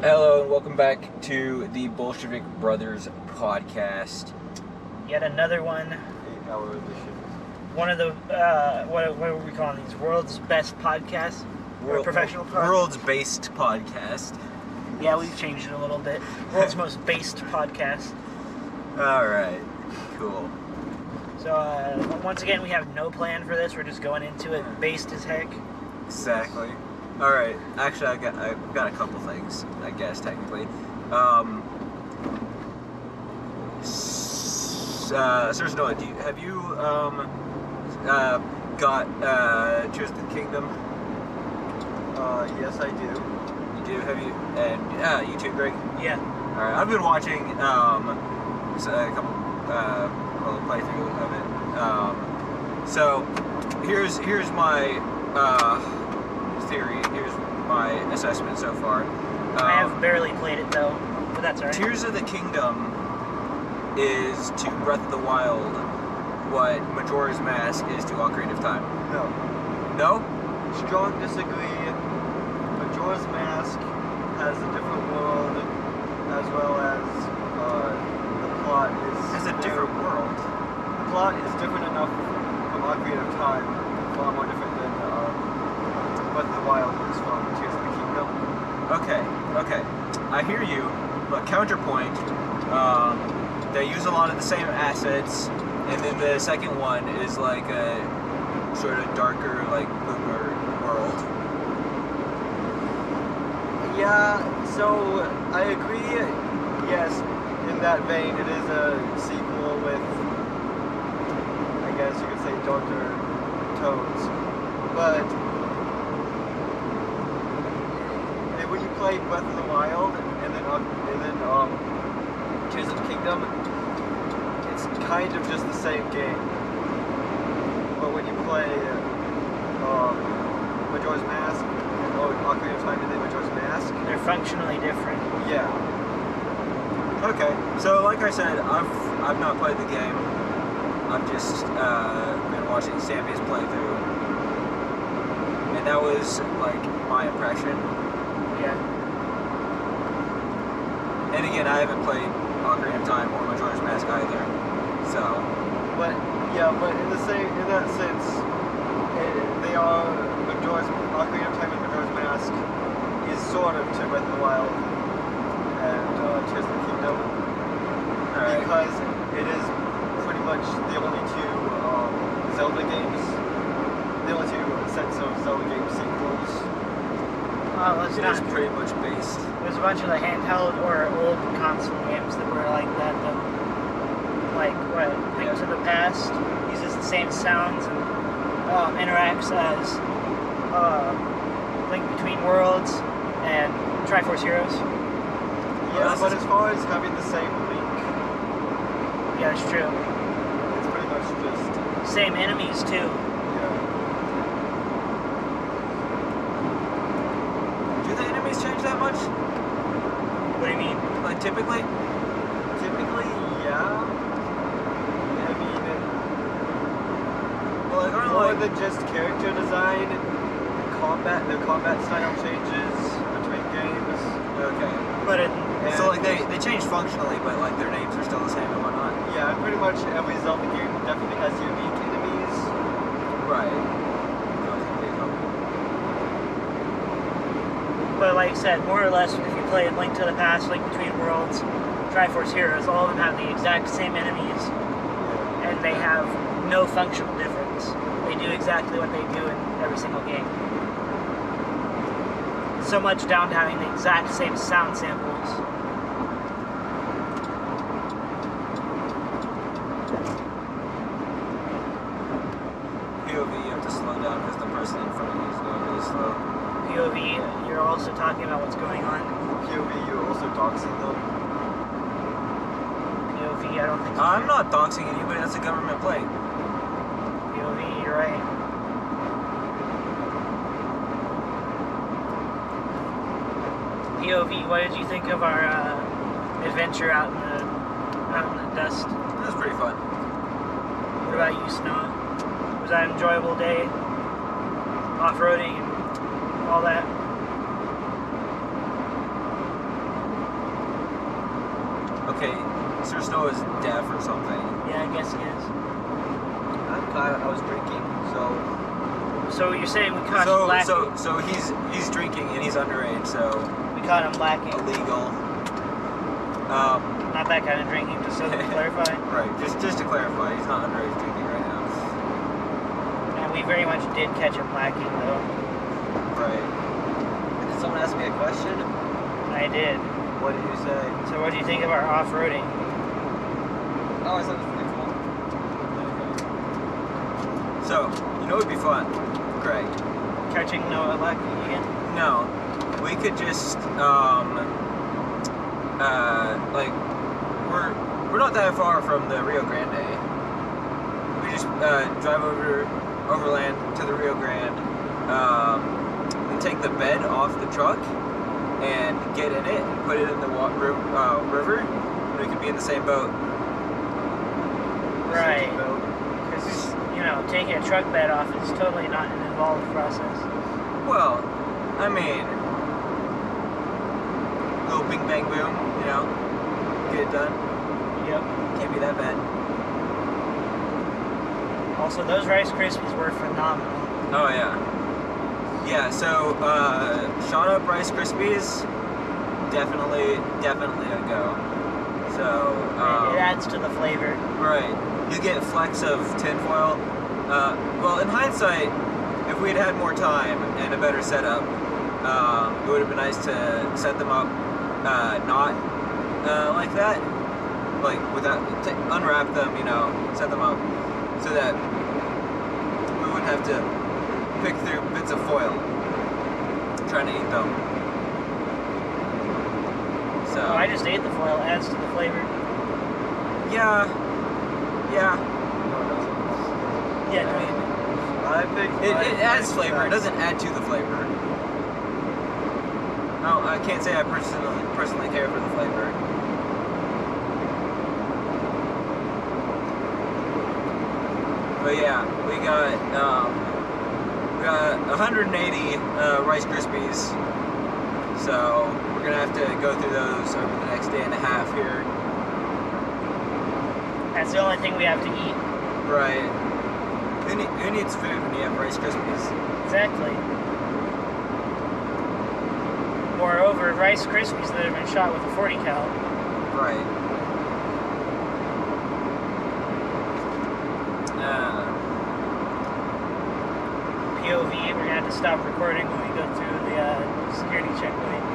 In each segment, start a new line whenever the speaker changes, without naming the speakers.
Hello and welcome back to the Bolshevik Brothers podcast.
Yet another one.
8-hour edition.
One of the, what are we calling these? World's best podcasts? Or professional podcasts?
World's based podcast.
Yeah, we've changed it a little bit. World's most based podcast.
Alright, cool.
So, once again, we have no plan for this. We're just going into it based as heck.
Exactly. Alright, actually I've got a couple things, I guess, technically. Seriously, Noah, have you got Tears of the Kingdom?
Yes, I do.
You do? Have you? And you too, Greg?
Yeah.
Alright, I've been watching a couple playthrough of it. So here's my theory. Here's my assessment so far.
I have barely played it, though, but that's alright.
Tears of the Kingdom is to Breath of the Wild what Majora's Mask is to Ocarina of Time.
No.
No?
Strong disagree. Majora's Mask has a different world, as well as the plot is...
It's a different world.
The plot is different enough from Ocarina of Time, far more different than Breath of the Wild is from Tears of the Kingdom.
Okay. I hear you, but counterpoint, they use a lot of the same assets, and then the second one is like a sort of darker, like, boomer world.
Yeah, so I agree, yes, in that vein it is a sequel with, I guess you could say, darker tones, but when you play Breath of the Wild and then Tears of the Kingdom, it's kind of just the same game, but when you play Majora's Mask, or Ocarina of Time and then Majora's Mask,
They're functionally different.
yeah.
Okay, so like I said, I've not played the game. I've just been watching Sammy's playthrough, and that was like my impression.
Yeah.
And again, I haven't played Ocarina of Time or Majora's Mask either, so.
But in that sense, they are Ocarina of Time and Majora's Mask is sort of to Breath of the Wild and Tears of the Kingdom,
Alright.
because it is pretty much the only two Zelda games, the only two sets of Zelda game sequels.
Let's
It
not.
is pretty much based.
There's a bunch of the handheld or old console games that were like that, though. Like, what, Link to the Past uses the same sounds and interacts as Link Between Worlds and Triforce Heroes.
Yeah, but as far as having the same Link,
Yeah, it's true.
it's pretty much just,
Same enemies, too.
yeah.
Do the enemies change that much?
What do you mean?
Like typically?
Typically, yeah. I mean,
Well, like, aren't
more
like
than just character design, the combat style changes between games.
okay.
But it,
So like they change functionally, but like their names are still the same and whatnot.
Yeah, pretty much every Zelda game definitely has unique enemies.
Right.
but like I said, more or less, if you play Link to the Past, Link Between Worlds, Triforce Heroes, all of them have the exact same enemies, and they have no functional difference. They do exactly what they do in every single game. So much down to having the exact same sound samples.
POV, you have to slow down because the person in front of you is going really slow.
POV, you're also talking about what's going on.
POV, you're also doxing them.
POV, I don't think so.
I'm not doxing anybody. That's a government plate.
POV, you're right. POV, what did you think of our adventure out in the dust?
That was pretty fun.
What about you, Snow? Was that an enjoyable day? Off-roading and all that?
okay, Sir Snow is deaf or something.
Yeah, I guess he is.
I was drinking, so
So you're saying we caught him lacking?
So he's drinking and he's underage, so
We caught him lacking.
illegal.
Not that kind of drinking, just so to clarify.
Right, just to clarify, he's not underage drinking right now.
And we very much did catch him lacking, though.
Right.
did someone ask me a question?
I did.
What did you say?
So what do you think of our off-roading?
Oh, I thought it was pretty cool.
So, you know what would be fun, Craig?
Catching Noah lacking again?
No, we could just like we're not that far from the Rio Grande. We just drive overland to the Rio Grande, and take the bed off the truck and get in it and put it in the river, and we could be in the same boat.
Right. Because, you know, taking a truck bed off is totally not an involved process.
Well, I mean, little bing bang boom, you know, get it done.
Yep.
Can't be that bad.
Also, those Rice Krispies were phenomenal.
Oh yeah. Yeah, so shot up Rice Krispies, definitely a go. So
It adds to the flavor.
right, you get flecks of tinfoil. Well, in hindsight, if we'd had more time and a better setup, it would have been nice to set them up not like that, like without unwrap them, you know, set them up so that we wouldn't have to pick through bits of foil trying to eat them. So
Oh, I just ate the foil. It adds to the flavor.
yeah.
Yeah,
I mean,
I picked.
it adds flavor. It doesn't add to the flavor. No, I can't say I personally care for the flavor. But yeah, we got 180 Rice Krispies. So we're gonna have to go through those over the next day and a half here.
That's the only thing we have to eat.
Right. Who needs food when you have Rice Krispies?
Exactly. Moreover, Rice Krispies that have been shot with a 40 cal.
Right.
POV, we're gonna have to stop recording when we go through the security checkpoint.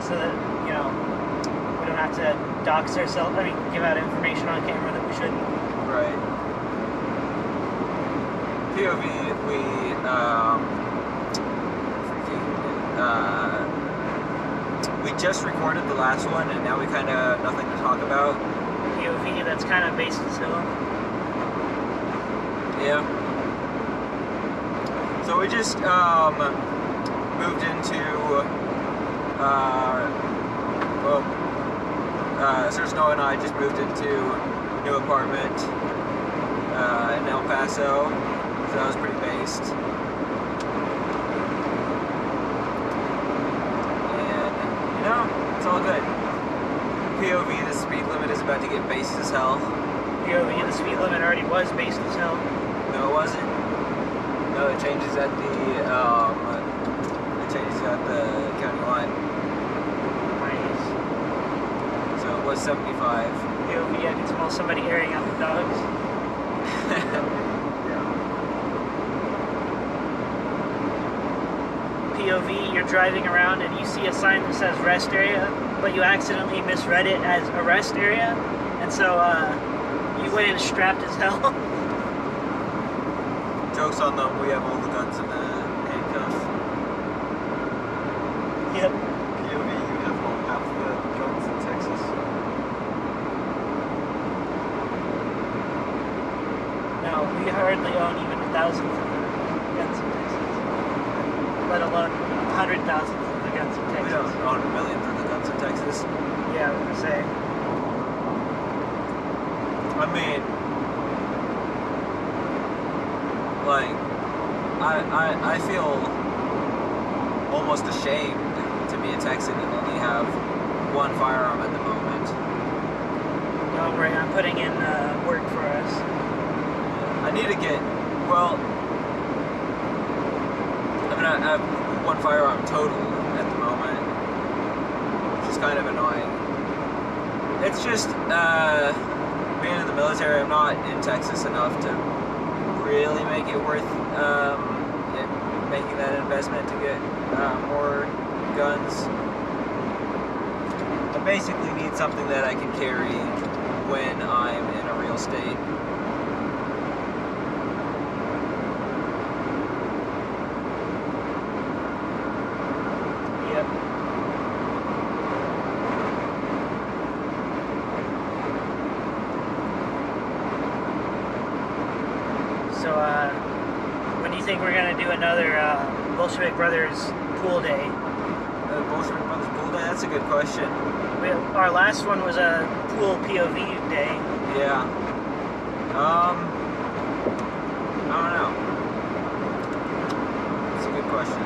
So that, you know, we don't have to dox ourselves, give out information on camera that we shouldn't.
Right. POV, we just recorded the last one, and now we kind of nothing to talk about.
POV, that's kind of based as hill.
Yeah. So we just moved into Sir Snow and I just moved into a new apartment in El Paso, so that was pretty based. And you know, it's all good. POV, the speed limit is about to get based as hell.
POV, the speed limit already was based as hell.
No, it wasn't. No, it changes at the county line.
Nice.
So it was 75.
POV, I can smell somebody airing out the dogs. POV, you're driving around and you see a sign that says rest area, but you accidentally misread it as a rest area, and so you went in strapped as hell.
Joke's on them, we have all the guns in the handcuffs.
Yep.
POV, you have half the guns in Texas.
No, we hardly own even 1,000th of the guns in Texas, let alone 100,000th of the guns in Texas.
We don't own a million for the guns in Texas.
Yeah, I was gonna say.
I mean, like, I feel almost ashamed to be a Texan and only have one firearm at the moment.
Don't worry, I'm putting in work for us.
I need to get, well, I mean, I have one firearm total at the moment, which is kind of annoying. It's just, being in the military, I'm not in Texas enough to really make it worth making that investment to get more guns. I basically need something that I can carry when I'm in a real state.
Yep. So, when do you think we're gonna do another Bolshevik Brothers pool day?
Bolshevik Brothers Pool Day? That's a good question.
Our last one was a pool POV day.
Yeah. I don't know. That's a good question.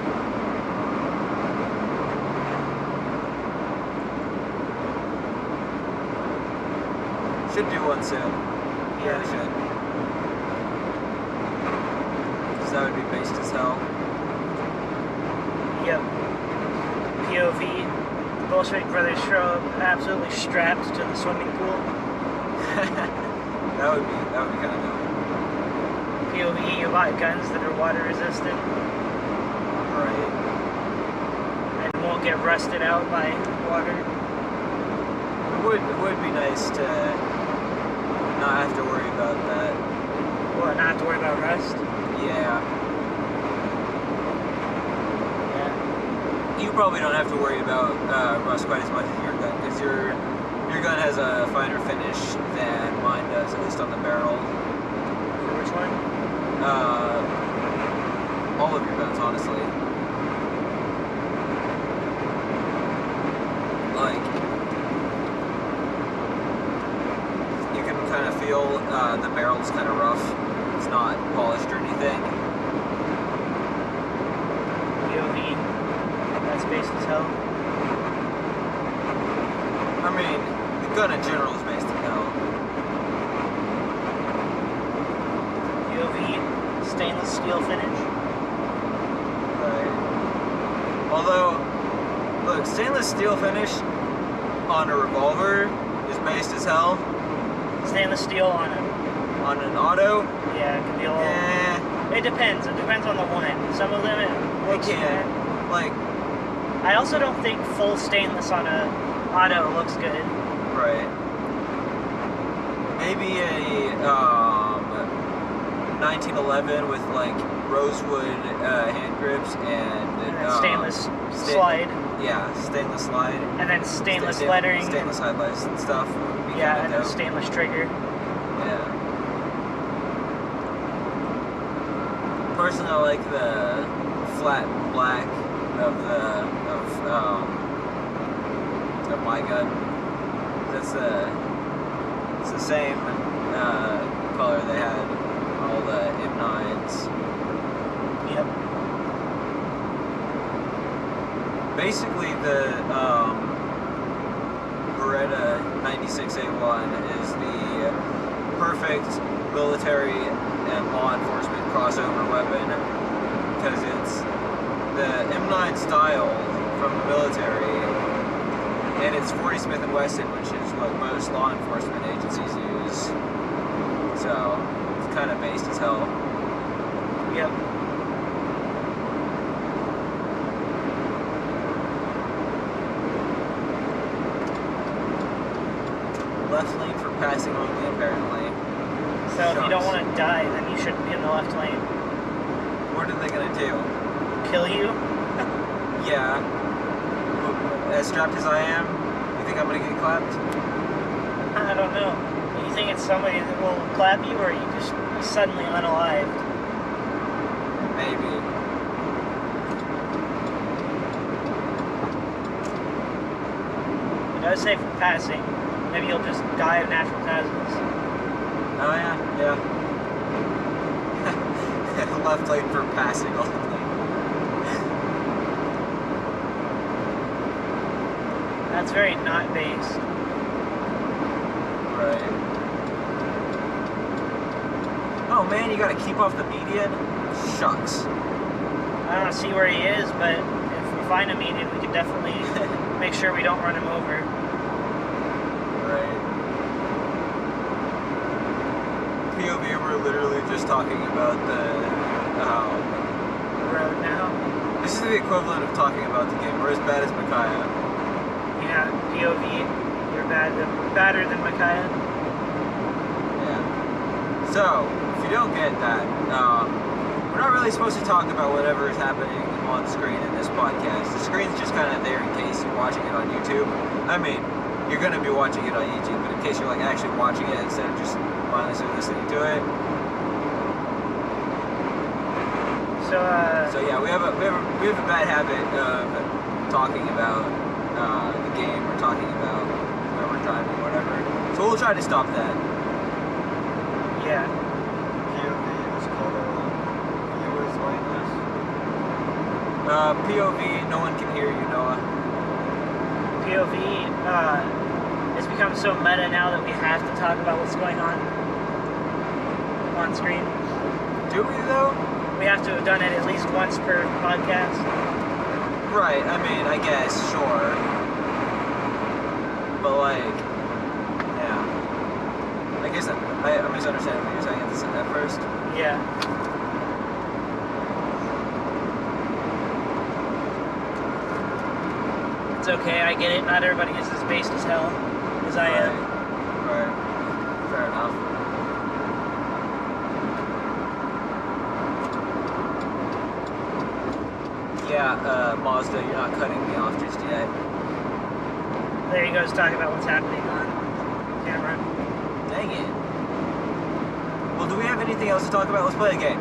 Should do one soon. Yeah, we should. Because that would be based as hell.
Yep. POV. The Bolshevik Brothers show up absolutely strapped to the swimming pool.
that would be kind of dope.
POV, you buy guns that are water resistant
Right.
and won't get rusted out by water.
It would be nice to not have to worry about that.
What, not have to worry about rust?
Yeah.
Yeah.
You probably don't have to worry about rust quite as much as your gun, because your gun has a finer finish than mine does, at least on the barrel.
For which one?
All of your guns, honestly. Like, you can kind of feel the barrel's kind of rough. It's not polished or anything.
POV. That's based as hell.
I mean, the gun in general is based in hell.
POV. Stainless steel finish.
Right. Although, look, stainless steel finish on a revolver is based as hell.
Stainless steel on
On an auto,
yeah, it can be a little.
eh,
It depends. It depends on the one. Some of them it looks
it
good.
can. Like,
I also don't think full stainless on a auto looks good.
right. Maybe a 1911 with like rosewood hand grips and
Stainless slide,
Yeah, stainless slide.
and then stainless lettering.
Stainless highlights and stuff. Would be
Yeah,
kinda
and then
dope.
stainless trigger.
Yeah. Personally, I like the flat black of my gun. It's the same color they had on all the M9s.
Yep.
Basically, the Beretta 96A1 is the perfect military and law enforcement crossover weapon, because it's the M9 style from the military, and it's 40 Smith & Wesson, which is what most law enforcement agencies use. So it's kind of based as hell.
Yep.
Left lane for passing only, apparently.
So if you don't
Shucks.
want to die, then you shouldn't be in the left lane.
What are they gonna do?
Kill you?
Yeah. As strapped as I am, you think I'm gonna get clapped?
I don't know. You think it's somebody that will clap you, or are you just suddenly unalived?
Maybe.
It does say for passing. Maybe you'll just die of natural causes.
Oh yeah, yeah. Left lane for passing only.
That's very not based.
Right. Oh man, you gotta keep off the median? Shucks.
I don't see where he is, but if we find a median, we can definitely make sure we don't run him over.
Right. POV, we're literally just talking about the
Road now.
this is the equivalent of talking about the game. We're as bad as Micaiah.
Yeah, POV, you're badder than Micaiah.
Yeah. So, if you don't get that, we're not really supposed to talk about whatever is happening on screen in this podcast. The screen's just kind of there in case you're watching it on YouTube. I mean, you're going to be watching it on YouTube, but in case you're like actually watching it instead of just mindlessly listening to it. So yeah, we have a bad habit of talking about the game or talking about where we're driving or whatever. So we'll try to stop that.
Yeah.
POV is called viewers mindless.
POV, no one can hear you, Noah.
POV, it's become so meta now that we have to talk about what's going on screen.
Do we though?
We have to have done it at least once per podcast.
Right, I mean, I guess, sure. But like, yeah. I guess I misunderstanding what you're saying at first.
Yeah. It's okay, I get it. Not everybody is as based as hell as I am.
Right. Fair enough. Yeah, Mazda, you're not cutting me off just yet.
There he goes talking about what's happening on camera.
Dang it. Well, do we have anything else to talk about? Let's play a game.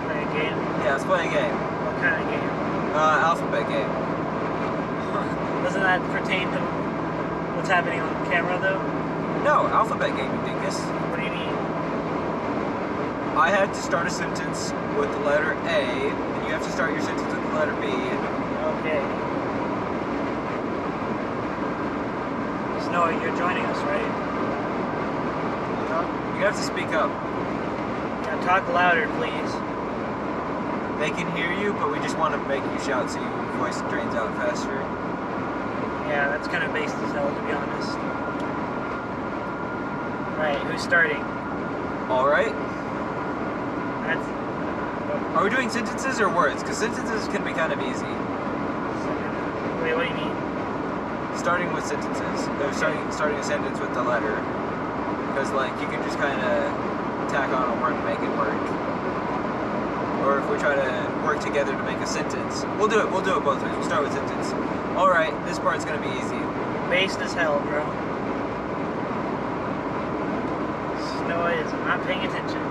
Play a game?
Yeah, let's play a game.
What kind of game?
Alphabet game.
Doesn't that pertain to what's happening on camera, though?
No, alphabet game, you dingus.
What do you mean?
I have to start a sentence with the letter A, and you have to start your sentence with the letter B.
Okay. Snow, you're joining us, right?
You have to speak up.
Now talk louder, please.
They can hear you, but we just want to make you shout so your voice drains out faster.
Yeah, that's kind of based as hell, to be honest. Right, who's starting?
All right.
That's...
Are we doing sentences or words? Because sentences can be kind of easy.
Wait, what do you mean?
Starting with sentences. Starting a sentence with the letter. Because, like, you can just kind of tack on a word and make it work. Or if we try to work together to make a sentence. We'll do it both ways. We'll start with sentence. Alright, this part's going to be easy.
Based as hell, bro. Snow is not paying attention.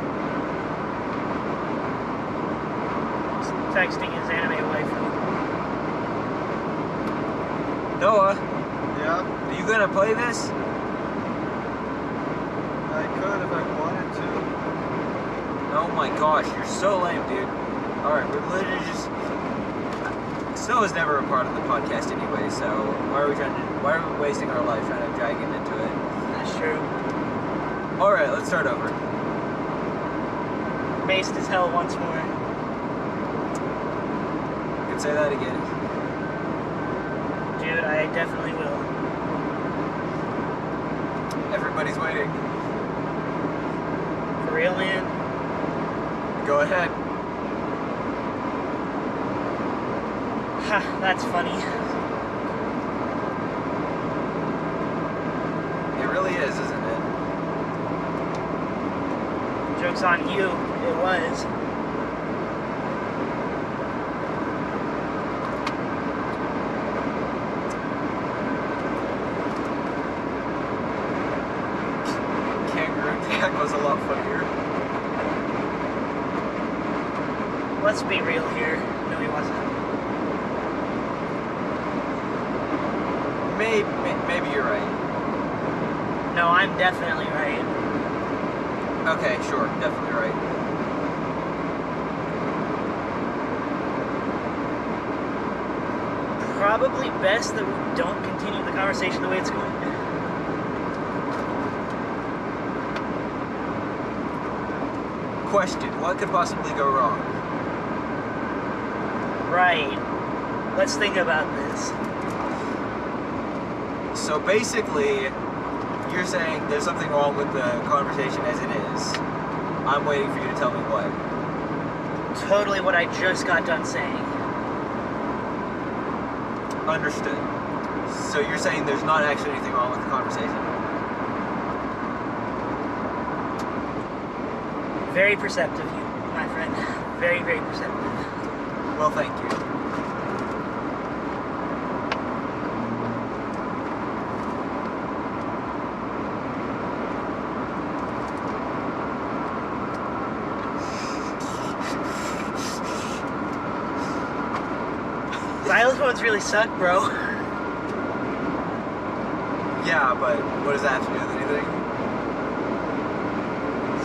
He's texting his anime wife.
Noah,
Yeah,
are you going to play this?
I could if I wanted to.
Oh my gosh, you're so lame, dude. Alright, we're literally just... Snow is never a part of the podcast anyway, so why are we wasting our life trying to drag him into it?
That's true.
Alright, let's start over.
Based as hell once more.
You can say that again.
Dude, I definitely will.
Everybody's waiting.
For real, man?
Go ahead.
Ha, that's funny.
It really is, isn't it?
Joke's on you. It was.
Kangaroo Jack was a lot funnier.
Let's be real here. No, he wasn't.
Maybe you're right.
No, I'm definitely right.
Okay, sure, definitely right.
probably best that we don't continue the conversation the way it's going.
Question, what could possibly go wrong?
Right. Let's think about this.
So basically, you're saying there's something wrong with the conversation as it is. I'm waiting for you to tell me what.
Totally what I just got done saying.
Understood. So you're saying there's not actually anything wrong with the conversation?
Very perceptive, you, my friend. Very, very perceptive.
Well, thank you.
Xylophones really suck, bro.
Yeah, but what does that have to do with anything?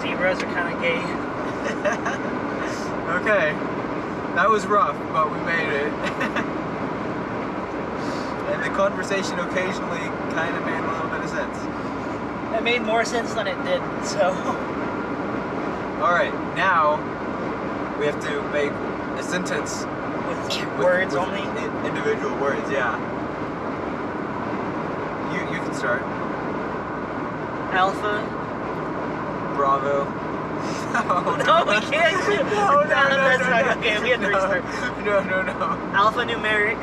Zebras are kind of gay.
Okay. That was rough, but we made it. And the conversation occasionally kind of made a little bit of sense.
It made more sense than it did, so...
Alright, now we have to make a sentence
With words
with
only?
Individual words, yeah. You can start.
Alpha.
Bravo.
No, we can't do
No,
that's not okay. We have to restart.
No.
Alphanumeric.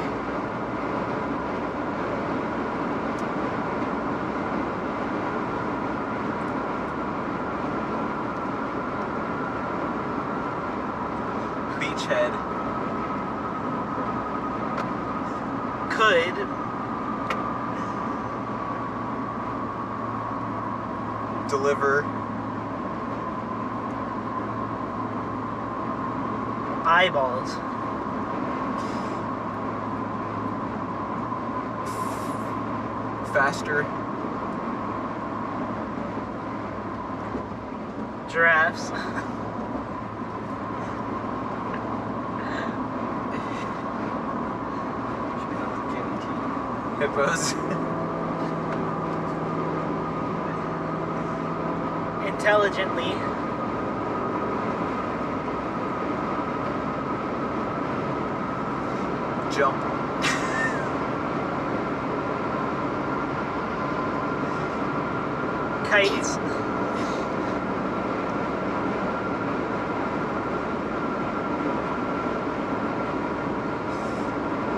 Beachhead.
Could.
Deliver.
Eyeballs.
Faster.
Giraffes.
Hippos.
Intelligently.
Jump.
Kites.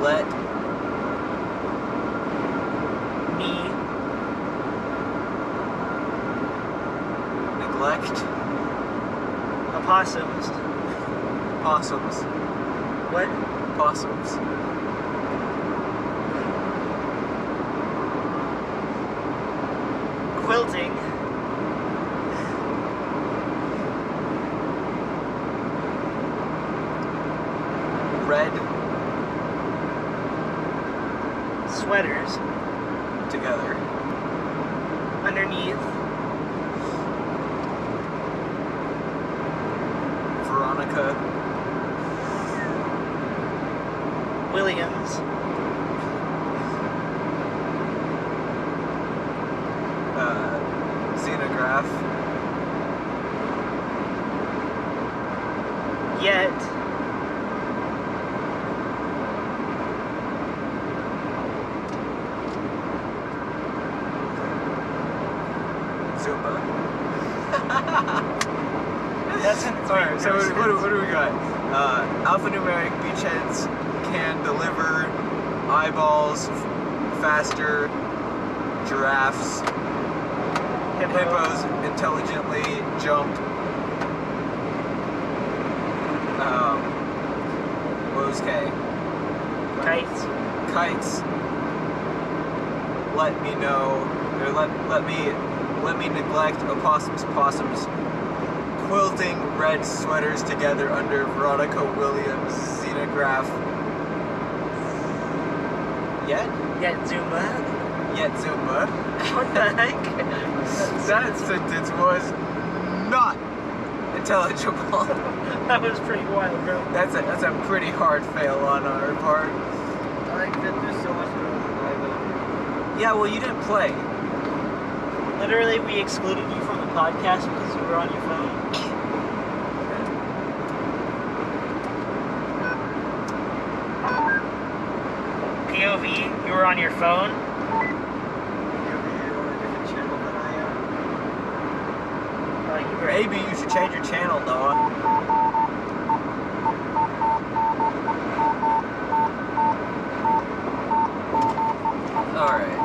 Let
Me.
neglect
Opossums.
possums.
What?
Possums.
Quilting.
Red
Sweaters.
together.
Underneath.
Veronica.
Williams.
Xenograph.
Yet.
Zumba.
That's in the
Alright, so what do we got? Alphanumeric beachheads can deliver eyeballs faster, giraffes, hippos intelligently jump. What was K?
Kites.
Kites. Let me know, or let me neglect opossums, possums. Quilting red sweaters together under Veronica Williams xenograph. Yet Zumba.
What the heck?
That sentence was not intelligible.
That was pretty wild, bro.
That's a pretty hard fail on our part.
I
I can do so much better than I will.
Yeah, well, you didn't play.
Literally, we excluded you from the podcast because you were on your phone. POV, you were on your phone.
You're on a different channel than I am.
You were
Maybe you should change your channel, Noah. Alright.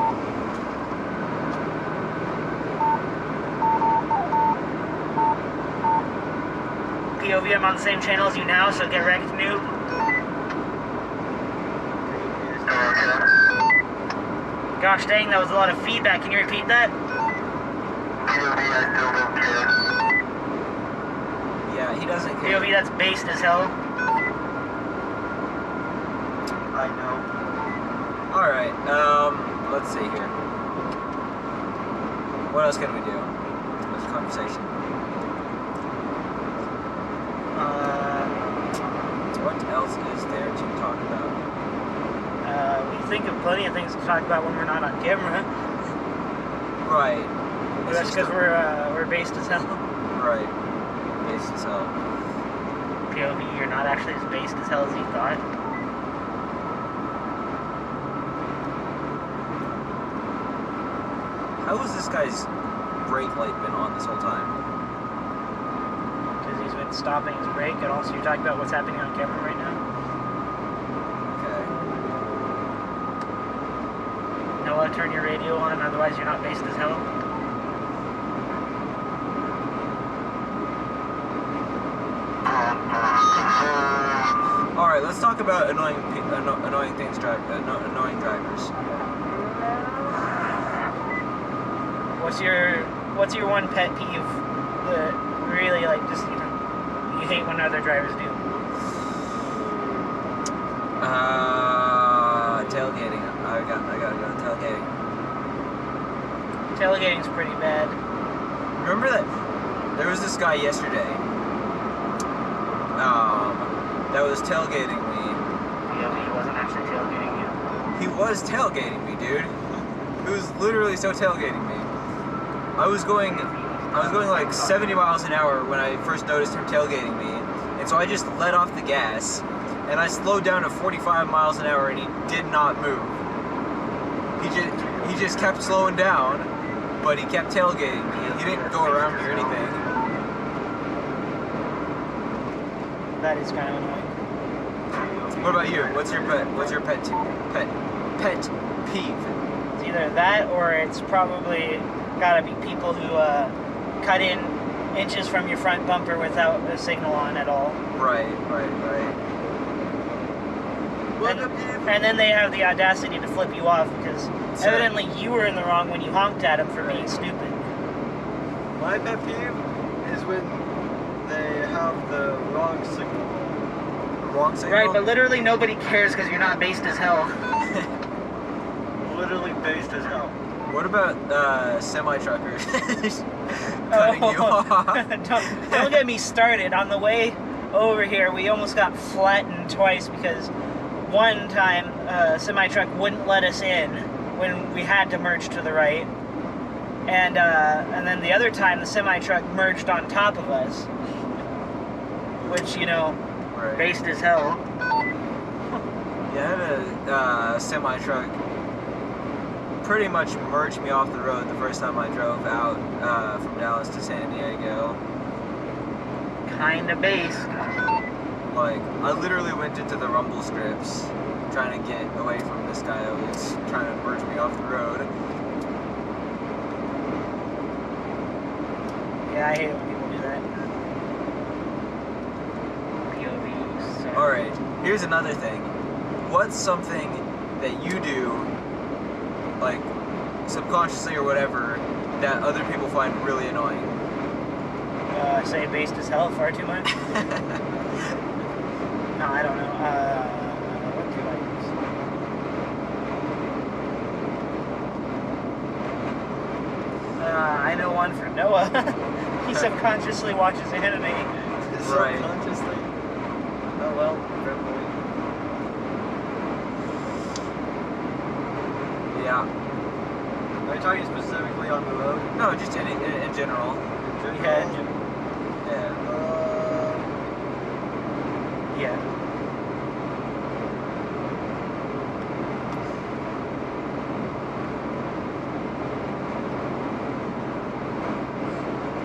POV, I'm on the same channel as you now, so get wrecked, noob. Gosh dang, that was a lot of feedback. Can you repeat that?
Yeah, he doesn't care.
POV, that's based as hell.
I know.
Alright, let's see here. What else can we do? This conversation. What else is there to talk about?
We think of plenty of things to talk about when we're not on camera.
Right.
But that's because we're based as hell.
Right. Based as hell.
POV, you're not actually as based as hell as you thought.
How has this guy's brake light been on this whole time?
Because he's been stopping his brake, and also you're talking about what's happening on camera right now.
Okay.
Noah, turn your radio on, otherwise you're not based as hell.
Alright, let's talk about annoying things, annoying drivers.
What's your one pet peeve that really just you hate when other drivers do?
Tailgating. I gotta go tailgating.
Tailgating's pretty bad.
Remember that there was this guy yesterday that was tailgating me.
Yeah, he wasn't actually tailgating you.
He was tailgating me, dude. He was literally so tailgating me. I was going like 70 miles an hour when I first noticed him tailgating me, and so I just let off the gas, and I slowed down to 45 miles an hour, and he did not move. He just kept slowing down, but he kept tailgating me. He didn't go around me or anything.
That is kind of annoying.
What about you? What's your pet peeve?
It's either that or it's probably gotta be people who cut in inches from your front bumper without a signal on at all.
Right.
And then they have the audacity to flip you off because evidently you were in the wrong when you honked at them for being stupid.
My pet peeve is when they have the wrong signal.
Wrong signal?
Right, but literally nobody cares because you're not based as hell.
Literally based as hell.
What about semi-truckers cutting you off?
don't get me started. On the way over here, we almost got flattened twice because one time a semi-truck wouldn't let us in when we had to merge to the right, and then the other time the semi-truck merged on top of us, which
Right.
based as hell.
Yeah, I had a semi-truck pretty much merged me off the road the first time I drove out from Dallas to San Diego.
Kinda based.
Like, I literally went into the rumble strips trying to get away from this guy that was trying to merge me off the road.
Yeah, I hate it when people do that. POV.
Alright, here's another thing. What's something that you do, like, subconsciously or whatever, that other people find really annoying?
I say based as hell far too much. No, I don't know. What do I use? I know one for Noah. He subconsciously watches anime.
Right.
Subconsciously. Oh well, fair point.
Yeah.
Are you talking specifically on the road?
No, just in general.
In general?
Yeah, in general.
Yeah.
Yeah.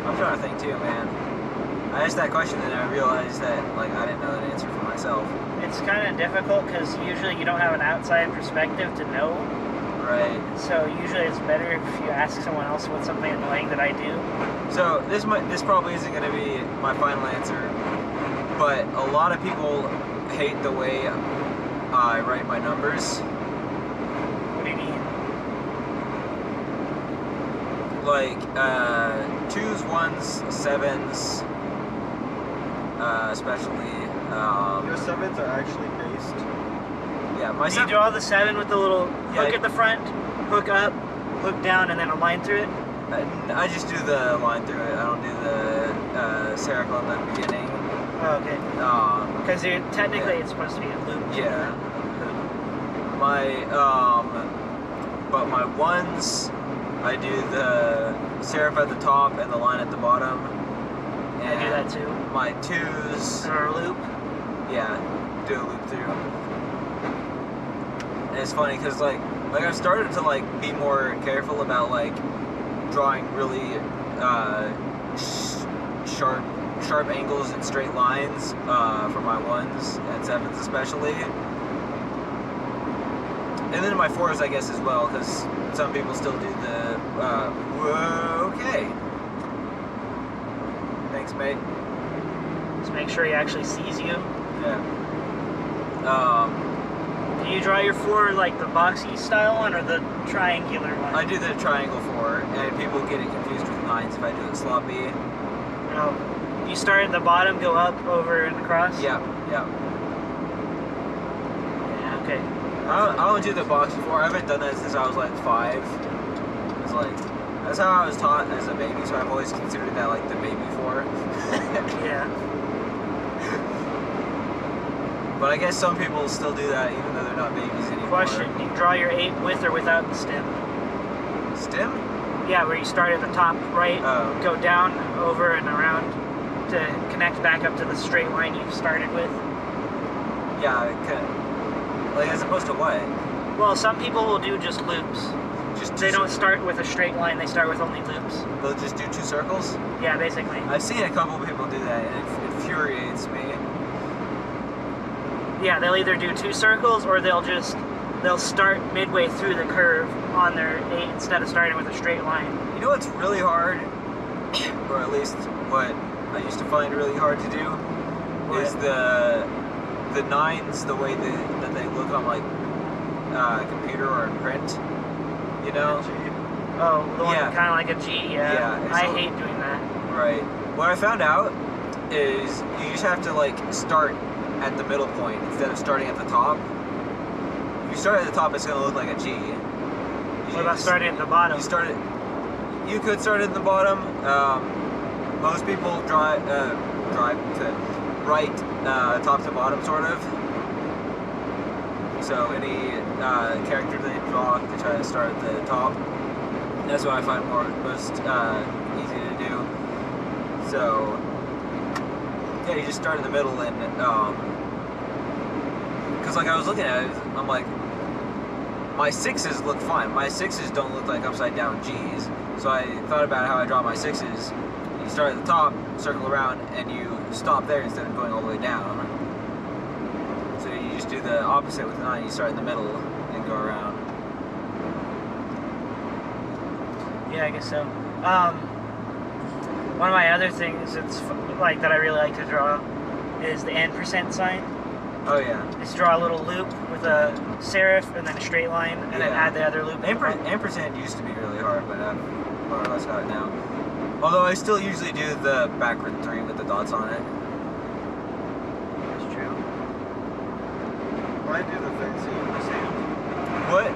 I'm trying to think too, man. I asked that question and I realized that like I didn't know that answer for myself.
It's kind of difficult because usually you don't have an outside perspective to know.
Right.
So usually it's better if you ask someone else what's something annoying that I do.
So this probably isn't going to be my final answer, but a lot of people hate the way I write my numbers.
What do you mean?
Like 2s, 1s, 7s, especially.
Your 7s are actually based.
Yeah, my
Do you
7.
draw the 7 with the little
Yeah.
hook at the front, hook up, hook down, and then a line through it?
I just do the line through it. I don't do the serif on the beginning.
Oh, okay. Because technically it's supposed to be a loop.
Yeah. My but my 1s, I do the serif at the top and the line at the bottom.
I do that too.
My 2s,
Or a loop.
yeah, do a loop through. And it's funny because like I've started to like be more careful about like drawing really sharp angles and straight lines for my 1s and 7s especially. And then my 4s, I guess, as well, because some people still do the, whoa, okay. Thanks, mate.
Just make sure he actually sees you.
Yeah.
Do you draw your 4 like the boxy style one or the triangular one?
I do the triangle 4, and people get it confused with 9s if I do it sloppy.
No. You start at the bottom, go up, over, and across?
Yeah, yeah.
Yeah, okay.
I don't do the boxy 4. I haven't done that since I was like 5. It's like, that's how I was taught as a baby, so I've always considered that like the baby 4.
Yeah.
But I guess some people still do that even though they're not babies anymore.
Question, do you draw your 8 with or without the stem?
Stem?
Yeah, where you start at the top right,
Oh.
go down, over, and around to connect back up to the straight line you started with.
Yeah, like as opposed to what?
Well, some people will do just loops.
Just
They
two
don't start with a straight line, they start with only loops.
They'll just do 2 circles?
Yeah, basically.
I've seen a couple people do that and it infuriates me.
Yeah, they'll either do 2 circles or they'll start midway through the curve on their 8 instead of starting with a straight line.
You know what's really hard, or at least what I used to find really hard to do, is the 9s, the way that they look on like computer or in print. You know?
Oh, the one
Yeah.
kind of like a G, yeah.
Yeah, it's
I
all-
hate doing that.
Right. What I found out is you just have to like start at the middle point instead of starting at the top. If you start at the top, it's going to look like a G.
What about starting at the bottom?
You could start at the bottom. Most people drive to right top to bottom, sort of. So any character they draw, they try to start at the top. That's what I find most easy to do. So yeah, you just start in the middle and because like I was looking at it, I'm like, my 6s look fine. My 6s don't look like upside down G's. So I thought about how I draw my 6s. You start at the top, circle around, and you stop there instead of going all the way down. So you just do the opposite with 9. You start in the middle and go around.
Yeah, I guess so. One of my other things that's like that I really like to draw is the ampersand sign.
Oh yeah.
Just draw a little loop with a serif and then a straight line, and then
Yeah.
add the other loop.
Ampersand used to be really hard, but I've more or less got it now. Although I still usually do the backward 3 with the dots on it.
That's true.
I do the fancy ampersand.
What?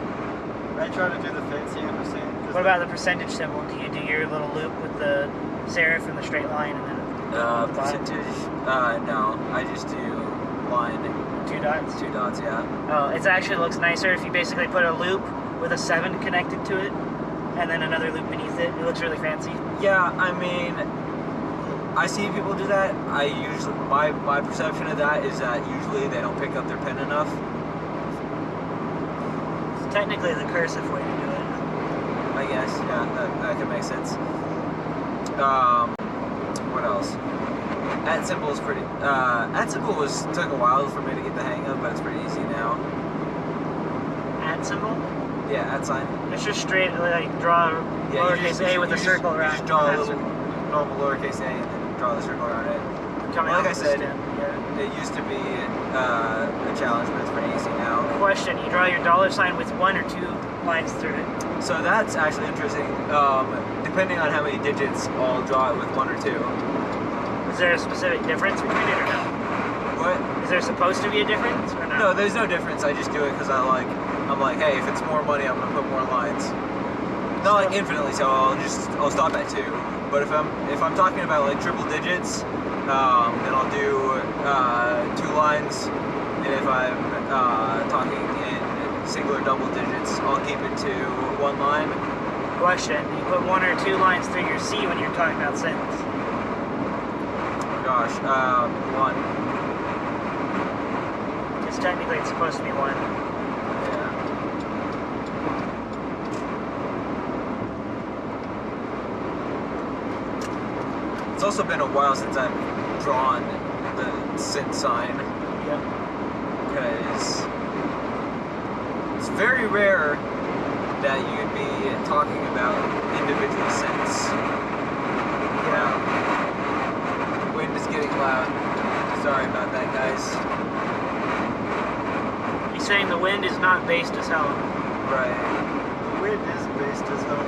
I try to do the fancy ampersand.
What about the percentage symbol? Do you do your little loop with the serif and the straight line, and then the bottom?
Percentage? No. I just do line.
2 2 dots.
2 dots, yeah.
Oh, it actually looks nicer if you basically put a loop with a 7 connected to it, and then another loop beneath it. It looks really fancy.
Yeah, I mean, I see people do that. I usually, my perception of that is that usually they don't pick up their pen enough.
It's technically the cursive way to do it.
I guess, yeah, that could make sense. What else? At symbol is pretty. At symbol took a while for me to get the hang of, but it's pretty easy now.
At symbol?
Yeah, at sign.
It's just straight, like, draw
Yeah,
lowercase a with a circle
you
around
just draw a
that
little
circle.
normal lowercase a and then draw the circle around it.
Coming
Like
out
I
with the
said,
stem, yeah.
it used to be a challenge, but it's pretty easy now.
Question, you draw your dollar sign with 1 or 2 lines through it.
So that's actually interesting. Depending on how many digits, I'll draw it with 1 or 2.
Is there a specific difference between it or no?
What?
Is there supposed to be a difference or no?
No, there's no difference. I just do it because I'm like, hey, if it's more money, I'm gonna put more lines. Not like infinitely, so I'll stop at 2. But if I'm talking about like triple digits, then I'll do 2 lines. And if I'm talking in single or double digits, I'll keep it to 1 line.
Question, you put 1 or 2 lines through your C when you're talking about sentence.
Gosh, 1.
Because technically it's supposed to be 1.
Yeah. It's also been a while since I've drawn the cent sign,
Yep.
because it's very rare that you'd be talking about individual cents. Yeah. Wind is getting loud. Sorry about that, guys.
He's saying the wind is not based as hell.
Right.
The wind is based as hell.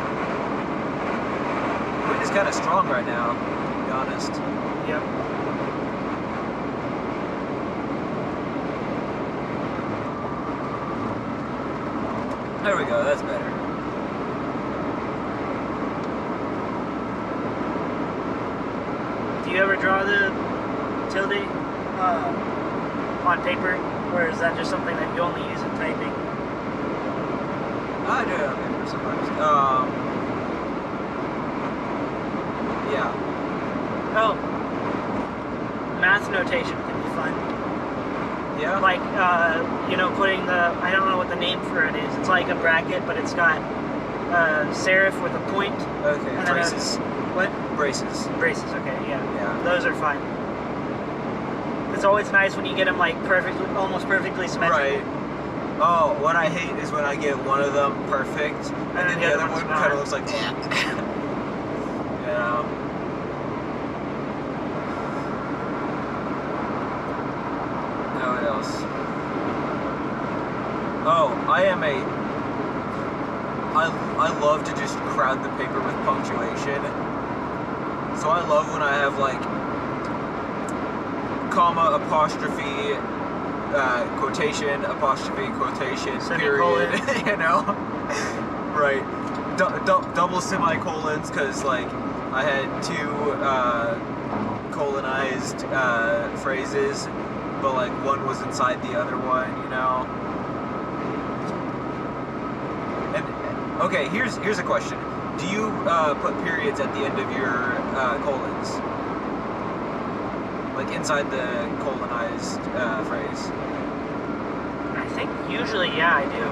Wind is kind of strong right now, to be honest.
Yep.
There we go, that's better.
Do you ever draw the tilde on paper? Or is that just something that you only use in typing?
I do it on paper sometimes. Yeah.
Oh. Math notation can be fun.
Yeah?
Like, putting I don't know what the name for it is. It's like a bracket, but it's got serif with a point.
Okay,
And then
braces.
What?
Braces.
Braces, okay, yeah.
Yeah.
Those are fun. It's always nice when you get them like almost perfectly symmetrical.
Right. Oh, what I hate is when I get one of them perfect, and then the other one kind of looks like, yeah. What else? Oh, I love to just crowd the paper with punctuation. So I love when I have like comma, apostrophe, quotation, apostrophe, quotation,
Semicolon.
period. You know? Right. Double semicolons, because like I had 2 colonized phrases, but like one was inside the other one, you know? And okay, here's a question. Do you put periods at the end of your colons? Like inside the colonized phrase?
I think usually, yeah, I do.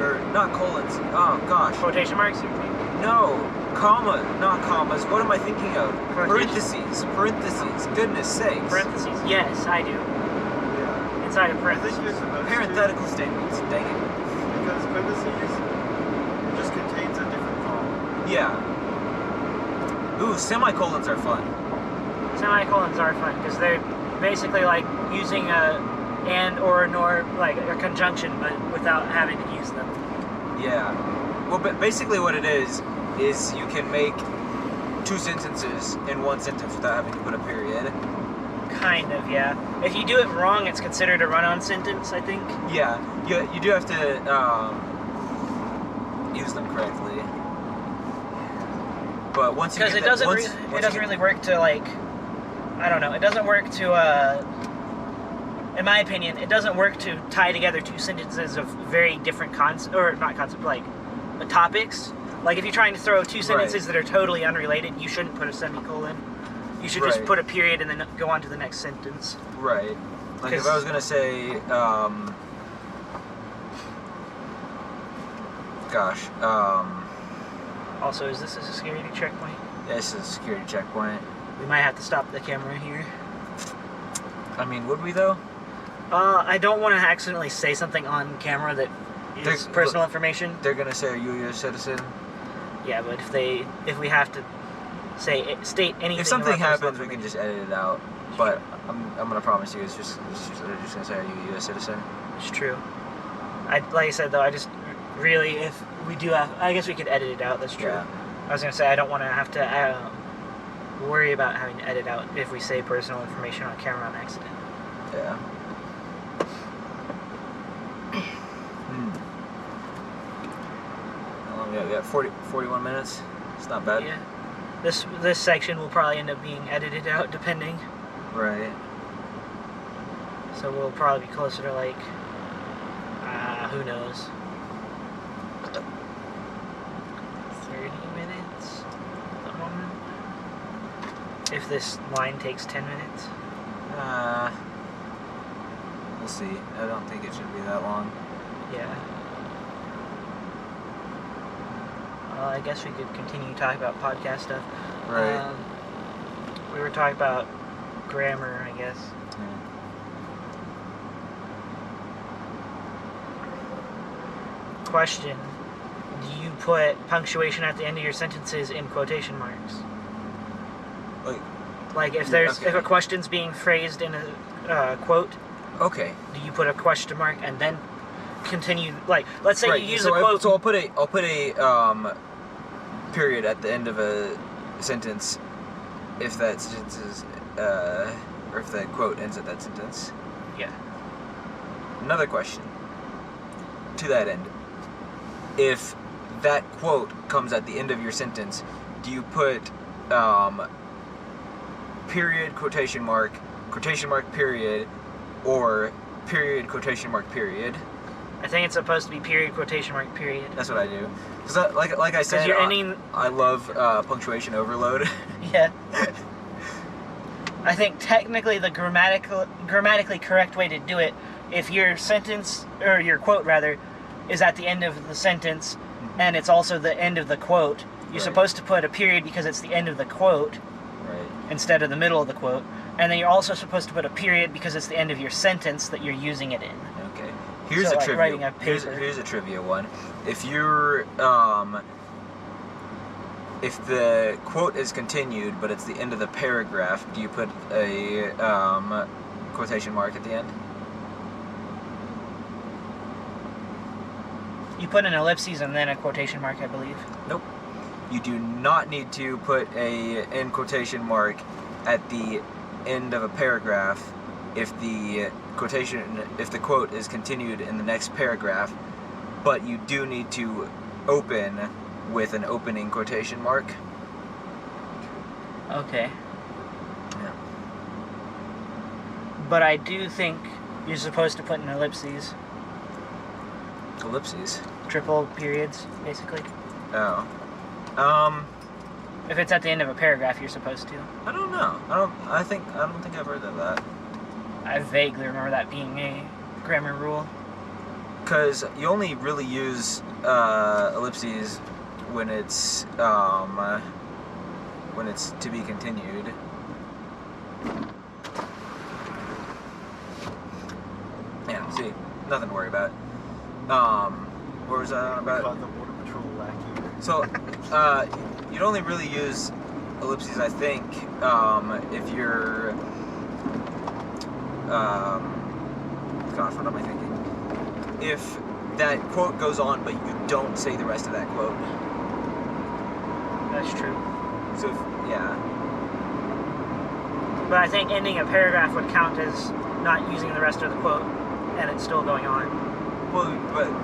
Or not colons. Oh gosh.
Quotation marks?
No, comma, not commas. What am I thinking of?
Quotations.
Parentheses. Goodness sakes.
Parentheses. Yes, I do.
Yeah.
Inside of
I think
parentheses.
you're supposed
Parenthetical statements. Dang it.
to, because parentheses just contains a different column.
Yeah. Ooh, semicolons are fun.
Semicolons are fun because they're basically like using a and or nor, like a conjunction, but without having to use them.
Yeah. Well, but basically what it is you can make 2 sentences in 1 sentence without having to put a period.
Kind of, yeah. If you do it wrong, it's considered a run-on sentence, I think.
Yeah. You do have to use them correctly. But once you
Because
get
it doesn't, it doesn't really work to like, I don't know. It doesn't work to in my opinion, it doesn't work to tie together two sentences of very different topics. Like if you're trying to throw two sentences that are totally unrelated, you shouldn't put a semicolon. You should just put a period and then go on to the next sentence.
Right. Like if I was gonna say,
Also, is this a security checkpoint?
Yeah, this is a security checkpoint.
We might have to stop the camera here.
I mean, would we though?
I don't want to accidentally say something on camera that is personal information.
They're gonna say, "Are you a U.S. citizen?"
Yeah, but if we have to state anything,
if something happens, we can just edit it out. But I'm gonna promise you, they're just gonna say, "Are you a U.S. citizen?"
It's true. Like I said though, I just really, if we do have, I guess we could edit it out. That's true.
Yeah.
I was gonna say I don't want to have to worry about having to edit out if we say personal information on camera on accident.
Yeah. Yeah, we got 41 minutes. It's not bad.
Yeah. This section will probably end up being edited out, depending.
Right.
So we'll probably be closer to like, who knows, 30 minutes at the moment. If this line takes 10 minutes.
We'll see. I don't think it should be that long.
Yeah. I guess we could continue talking about podcast stuff.
Right.
We were talking about grammar, I guess.
Yeah.
Question. Do you put punctuation at the end of your sentences in quotation marks? Like if there's if a question's being phrased in a quote,
Okay.
do you put a question mark and then continue? Like, let's say you use a quote.
So I'll put a period at the end of a sentence if that sentence is or if that quote ends at that sentence.
Yeah.
Another question. To that end, if that quote comes at the end of your sentence, do you put period, quotation mark, period, or period, quotation mark, period?
I think it's supposed to be period, quotation mark, period.
That's what I do. Because like I said,
you're ending...
I love punctuation overload.
Yeah. I think technically the grammatically correct way to do it, if your sentence, or your quote rather, is at the end of the sentence, and it's also the end of the quote, you're supposed to put a period because it's the end of the quote, instead of the middle of the quote, and then you're also supposed to put a period because it's the end of your sentence that you're using it in.
Okay. Here's
So,
a
like
trivia.
writing a paper.
Here's a trivia one. If you're if the quote is continued, but it's the end of the paragraph, do you put a quotation mark at the end?
You put an ellipses and then a quotation mark, I believe.
Nope. You do not need to put a end quotation mark at the end of a paragraph if the quote is continued in the next paragraph, but you do need to open with an opening quotation mark.
Okay.
Yeah.
But I do think you're supposed to put an ellipses.
Ellipses.
Triple periods, basically.
Oh.
If it's at the end of a paragraph, you're supposed to.
I don't know. I don't think I've heard of that.
I vaguely remember that being a grammar rule.
Because you only really use ellipses when it's to be continued. Yeah. See, nothing to worry about. What was that about?
Called the Border Patrol lackey.
So, you'd only really use ellipses, I think, if you're, gosh, what am I thinking? If that quote goes on, but you don't say the rest of that quote.
That's true.
So, yeah.
But I think ending a paragraph would count as not using the rest of the quote, and it's still going on.
Well,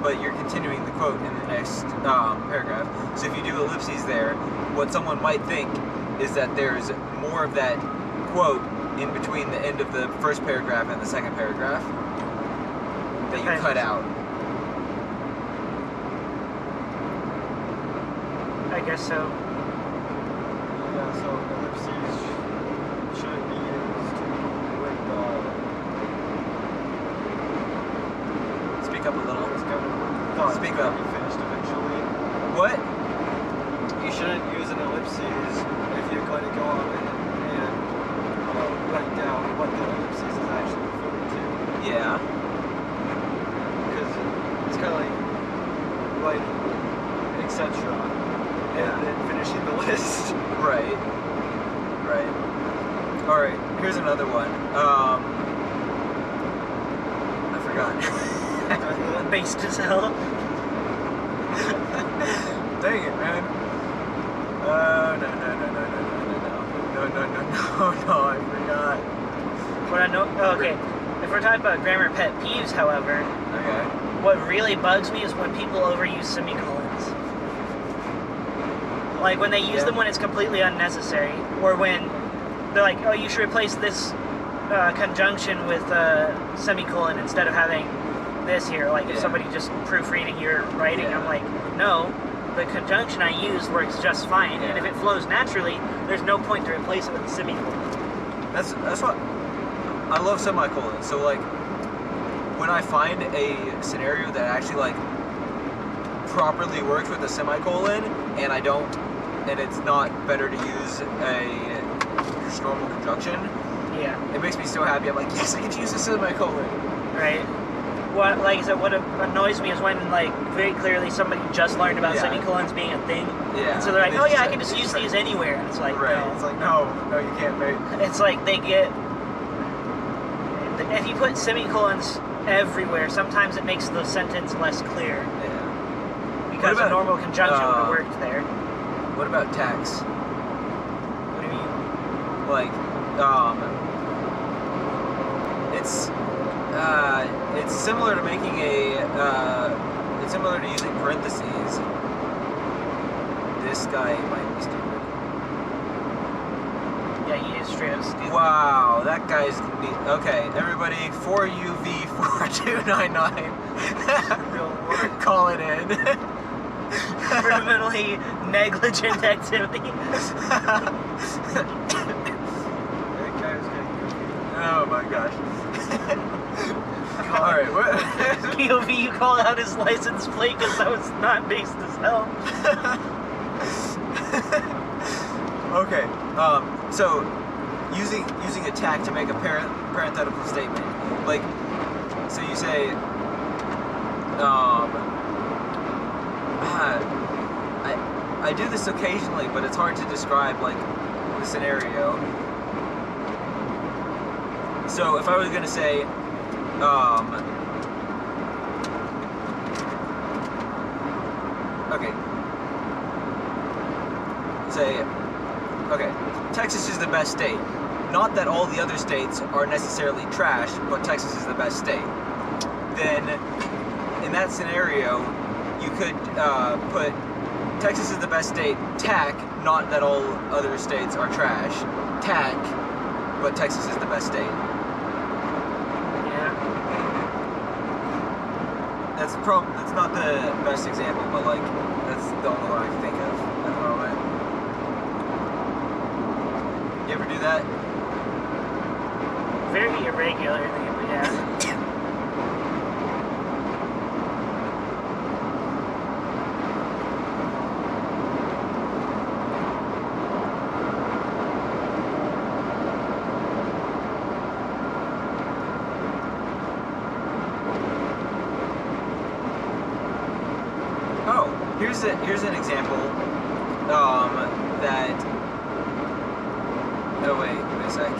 but you're continuing the quote in the next paragraph. So if you do ellipses there, what someone might think is that there's more of that quote in between the end of the first paragraph and the second paragraph that you
Depends.
cut out.
I guess so.
Yeah, so ellipses should be used with
Speak up a little.
it's kind of thought
Speak
to
up.
be finished eventually.
What?
You shouldn't use an ellipses if you're going to go on and write down what the ellipses is actually referring to.
Yeah.
Because it's kind of like writing etc.
Yeah.
and then finishing the list.
Right. Right. All right. Here's another one. I forgot.
Based as hell.
Dang it, man. No, I forgot.
What I know. Oh, okay. If we're talking about grammar pet peeves, however,
Okay.
what really bugs me is when people overuse semicolons. Like when they use
Yeah.
them when it's completely unnecessary, or when they're like, "Oh, you should replace this conjunction with a semicolon instead of having this here." Like if
Yeah.
somebody just proofreading your writing,
Yeah.
I'm like, "No, the conjunction I use works just fine, and
Yeah.
if it flows naturally, there's no point to replace it with a semicolon."
That's what I love semicolons. So like when I find a scenario that actually like properly works with a semicolon and I don't, and it's not better to use a just normal conjunction,
Yeah.
it makes me so happy. I'm like, yes, I get to use a semicolon.
Right. What, like I said, what annoys me is when, like, very clearly somebody just learned about
Yeah.
semicolons being a thing.
Yeah.
And so they're like,
They
oh yeah, I
just-
can just
they
use
try-
these anywhere. And it's like,
Right.
no.
It's like, no, you can't, mate.
It's like they get. If you put semicolons everywhere, sometimes it makes the sentence less clear.
Yeah.
Because
about,
a normal conjunction would
uh,
have worked there.
What about tax?
What do you mean?
Like, it's similar to making it's similar to using parentheses. This guy might be stupid.
Yeah, he is straight up stupid.
Wow, that guy's okay. Everybody, 4UV4299.
Real work.
Call it in.
Criminally negligent activity.
That guy was getting goofy.
Oh my gosh. All right. What?
POV, you called out his license plate because that was not based as hell.
Okay. So using a tag to make a parenthetical statement, like, so you say, I do this occasionally, but it's hard to describe like the scenario. So if I was gonna say, okay. Say, okay, Texas is the best state. Not that all the other states are necessarily trash, but Texas is the best state. Then, in that scenario, you could put Texas is the best state, tack, not that all other states are trash, tack, but Texas is the best state.
Yeah.
That's not the best example, but like, that's the only one I can think of at the moment. You ever do that?
Very irregularly, but yeah.
Oh, here's an example that. Oh wait a sec.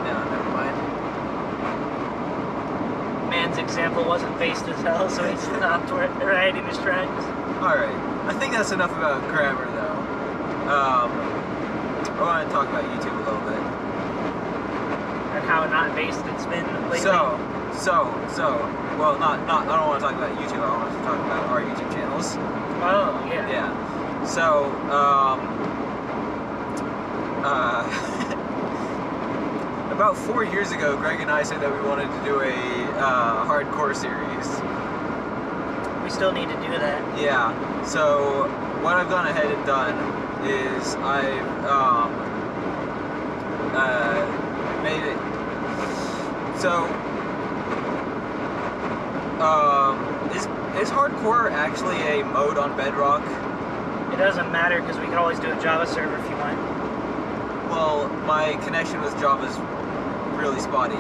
No, never mind.
Man's example wasn't based as hell, so he stopped riding his tracks.
All right, I think that's enough about grammar though. I want to talk about YouTube a little bit.
And how not based it's been lately.
So, well, not. I don't want to talk about YouTube. I want to talk about our YouTube channels.
Oh, yeah.
Yeah. So, about 4 years ago, Greg and I said that we wanted to do a hardcore series.
We still need to do that.
Yeah. So what I've gone ahead and done is I've made it. So is hardcore actually a mode on Bedrock?
It doesn't matter because we can always do a Java server if you want.
Well, my connection with Java is really spotty.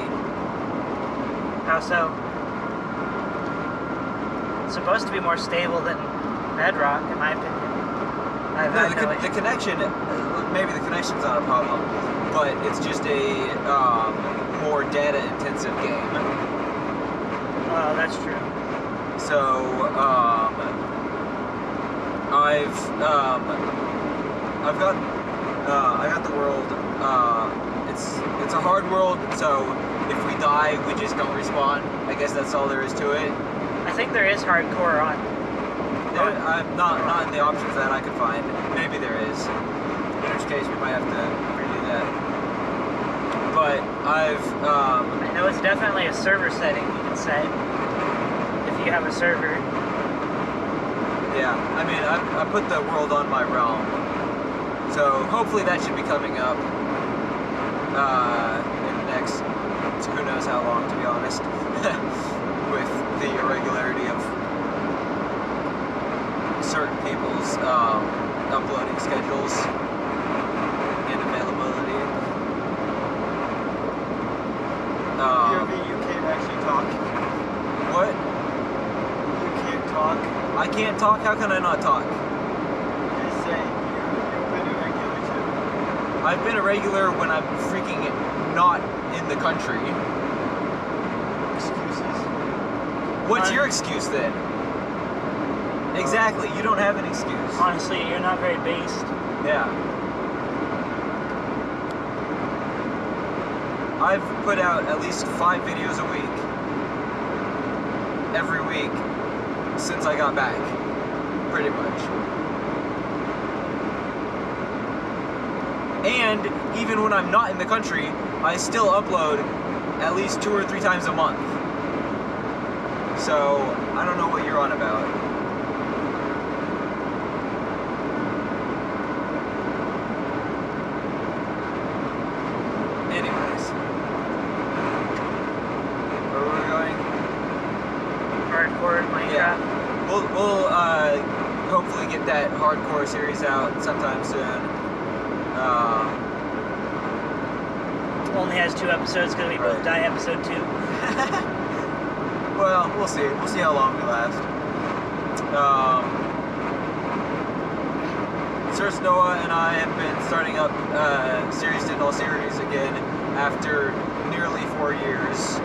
How so? It's supposed to be more stable than Bedrock, in my opinion. I've
No,
had
the,
no
the
idea.
connection, maybe the connection's not a problem, but it's just a more data-intensive game.
Oh, that's true.
So I got the world. It's a hard world, so if we die, we just don't respawn. I guess that's all there is to it.
I think there is hardcore on.
I'm not in the options that I could find. Maybe there is. In which case, we might have to redo that. But
I know it's definitely a server setting, you could say. If you have a server.
yeah, I mean, I put the world on my realm, so hopefully that should be coming up in the next, who knows how long, to be honest, with the irregularity of certain people's uploading schedules and availability.
POV, you can't actually talk.
What?
You can't talk.
I can't talk? How can I not talk?
Just saying, you've been irregular too.
I've been a regular when I'm freaking not in the country.
Excuses.
What's your excuse then? Exactly, you don't have an excuse.
Honestly, you're not very based.
Yeah. I've put out at least 5 videos a week. Every week since I got back. Pretty much. And even when I'm not in the country, I still upload at least 2 or 3 times a month. So, I don't know what you're on about. Anyways. Where were we going?
Hardcore Minecraft.
Yeah. We'll hopefully get that hardcore series out sometime soon.
Only has 2 episodes because we both
Right.
die episode 2.
Well, we'll see. We'll see how long we last. Source Noah and I have been starting up Series to Null series again after nearly 4 years.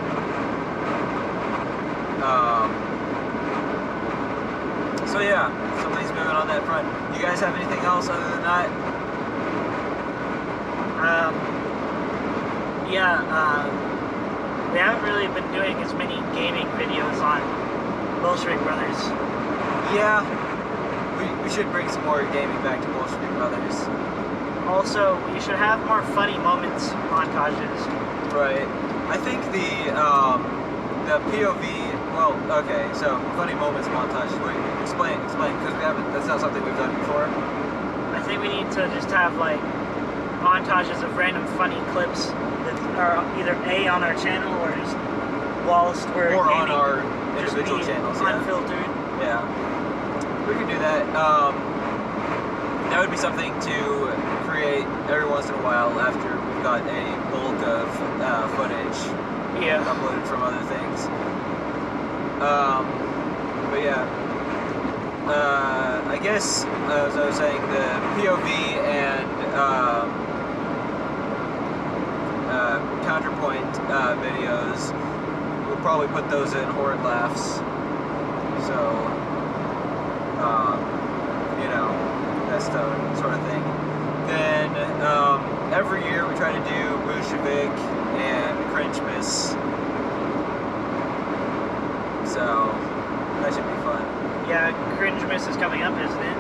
So yeah, something's moving on that front. You guys have anything else other than that?
We haven't really been doing as many gaming videos on Bolshevik Brothers.
Yeah, we should bring some more gaming back to Bolshevik Brothers.
Also, we should have more funny moments montages.
Right. I think the POV. Well, okay. So funny moments montage. Wait, explain, because we haven't. That's not something we've done before.
I think we need to just have like montages of random funny clips that are either A on our channel or just whilst we're
Or on
gaming,
our
just
individual
be
channels. Yeah.
unfiltered.
Yeah. We could do that. That would be something to create every once in a while after we've got a bulk of footage
Yeah.
uploaded from other things. But yeah. I guess, as I was saying, the POV and counterpoint videos, we'll probably put those in Horde Laughs. So, you know, that sort of thing. Then, every year we try to do Bolshevik and Cringemas. So, that should be fun.
Yeah, Cringemas is coming up, isn't it?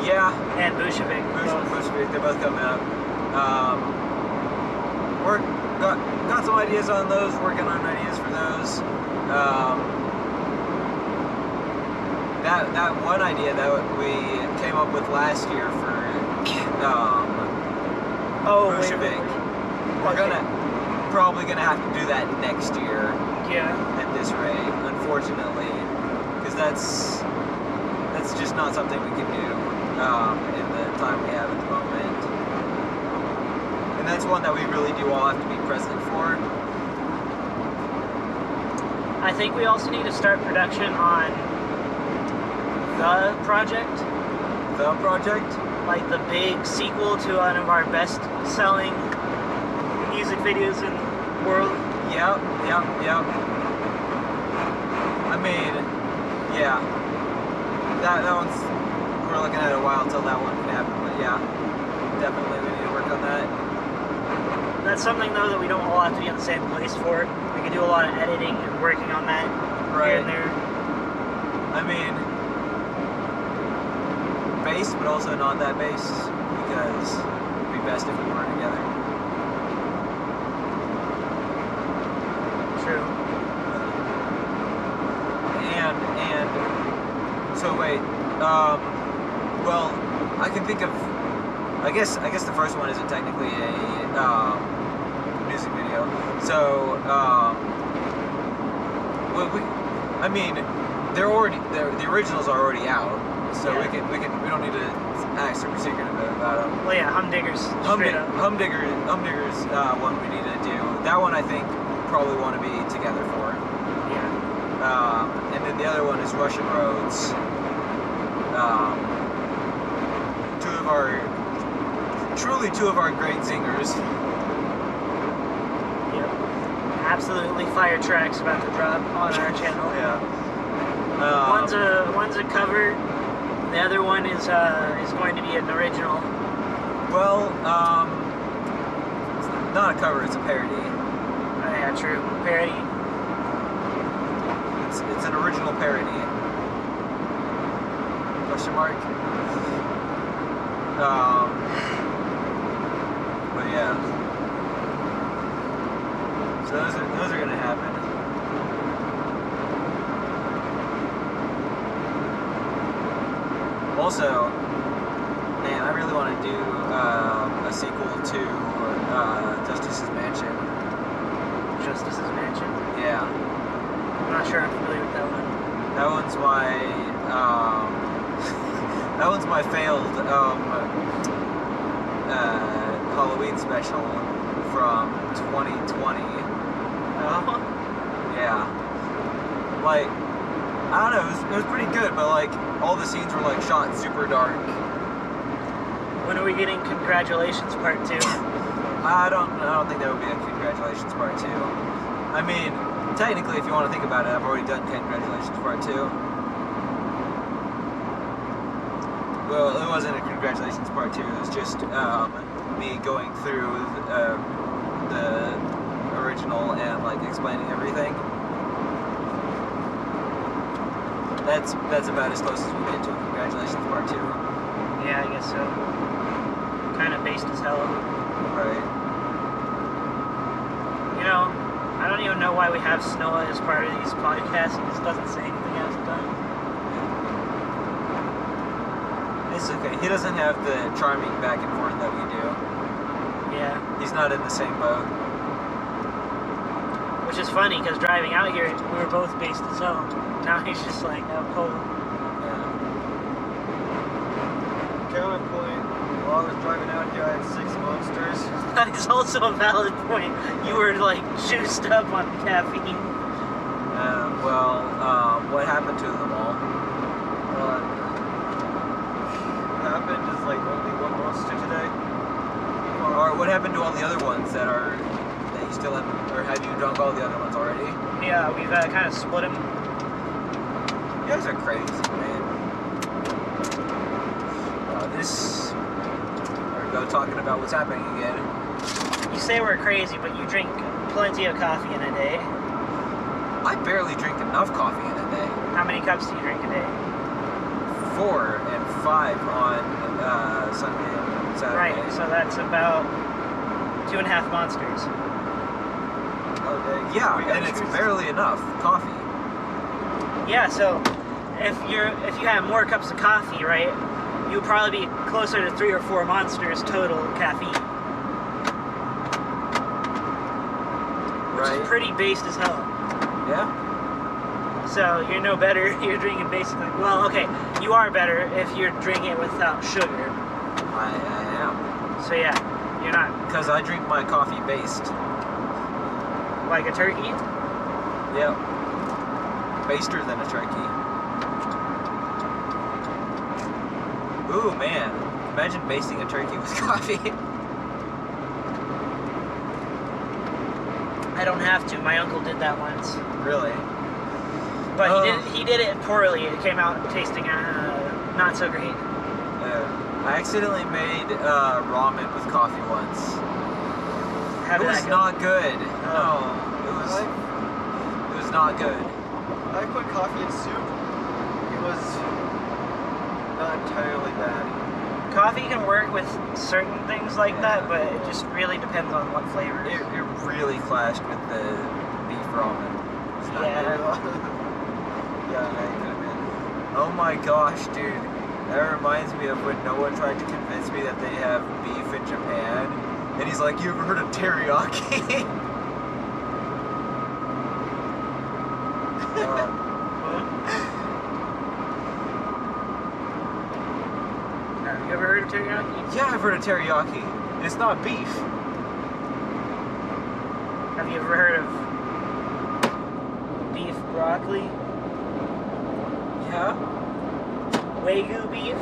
Yeah,
And Bolshevik. both.
Bolshevik, they're both coming up. We're got some ideas on those. Working on ideas for those. That one idea that we came up with last year for Bolshevik. We're probably gonna have to do that next year.
Yeah.
At this rate, unfortunately, because that's just not something we can do in the time we have at the moment. And that's one that we really do all have to be present for.
I think we also need to start production on The Project.
The Project?
Like the big sequel to one of our best-selling music videos in the world.
Yep. I mean, yeah. That one's, we're looking at a while until that one can happen, but yeah. Definitely we need to work on that.
That's something, though, that we don't all have to be in the same place for. We can do a lot of editing and working on that here and there.
I mean, base, but also not that base, because it'd be best if we were together.
True.
And so wait, well, I can think of, I guess the first one isn't technically a music video. So I mean, the originals are already out, so
Yeah.
we don't need to act super secretive about them.
Well, yeah, Humdiggers. Straight up.
Humdiggers one we need to do. That one I think probably want to be together for.
Yeah.
And then the other one is Russian Roads. Two of our great singers.
Yep. Absolutely fire tracks about to drop on our channel.
Yeah.
One's a cover. The other one is going to be an original.
Well, it's not a cover, it's a parody.
Oh, yeah, true. Parody.
It's an original parody. Question mark. But yeah. So those are gonna happen. Also, man, I really want to do a sequel to Justice's Mansion.
Justice's Mansion?
Yeah.
I'm not sure I'm familiar with that one.
That one's my failed Halloween special from 2020.
Oh?
Yeah. Like, I don't know, it was pretty good, but like all the scenes were like shot super dark.
When are we getting Congratulations Part 2?
I don't think there would be a Congratulations Part 2. I mean, technically, if you want to think about it, I've already done Congratulations Part 2. Well, it wasn't a Congratulations Part 2, it was just me going through the original and like explaining everything. That's about as close as we get to a Congratulations Part 2.
Yeah, I guess so. Kind of based as hell.
Right.
You know, I don't even know why we have Snowa as part of these podcasts. He just doesn't say anything half the time.
It's okay. He doesn't have the charming back and forth that we do.
Yeah.
He's not in the same boat.
Which is funny, because driving out here, we were both based as hell. Now he's just like, out cold.
Yeah.
Counterpoint, while I was driving out here, I had 6 monsters.
That is also a valid point. You were like juiced up on caffeine.
What happened to them all?
What happened is like only 1 monster today.
Or what happened to all the other ones that you still haven't, or have you drunk all the other ones already?
Yeah, we've kind of split them.
You guys are crazy, man. We're talking about what's happening again.
You say we're crazy, but you drink plenty of coffee in a day.
I barely drink enough coffee in a day.
How many cups do you drink a day?
4 and 5 on Sunday and Saturday.
Right, so that's about 2.5 monsters.
Okay.
Yeah,
We got
and it's
juice.
barely enough coffee.
Yeah, so if you have more cups of coffee, right, you would probably be closer to 3 or 4 monsters total caffeine. Which
Right.
is pretty based as hell.
Yeah.
So you're no better. You're drinking basically. Well, okay, you are better if you're drinking it without sugar.
I am.
So yeah, you're not
Because I drink my coffee based.
like a turkey.
Yep. Baster than a turkey. Ooh, man. Imagine basting a turkey with coffee.
I don't have to. My uncle did that once,
Really?
but
Oh.
he did it poorly. It came out tasting not so great.
I accidentally made ramen with coffee once.
How
It
did
was
that go?
not good. No, it was not good.
I put coffee in soup. It was not entirely bad.
Coffee can work with certain things like that, but it just really depends on what flavors.
It really clashed with the beef ramen. It's not
Yeah.
good.
Yeah, I could have been.
Oh my gosh, dude. That reminds me of when Noah tried to convince me that they have beef in Japan. And he's like, you ever heard of teriyaki?
Have you ever heard of teriyaki?
Yeah, I've heard of teriyaki. It's not beef.
Have you ever heard of beef broccoli?
Yeah?
Wagyu beef?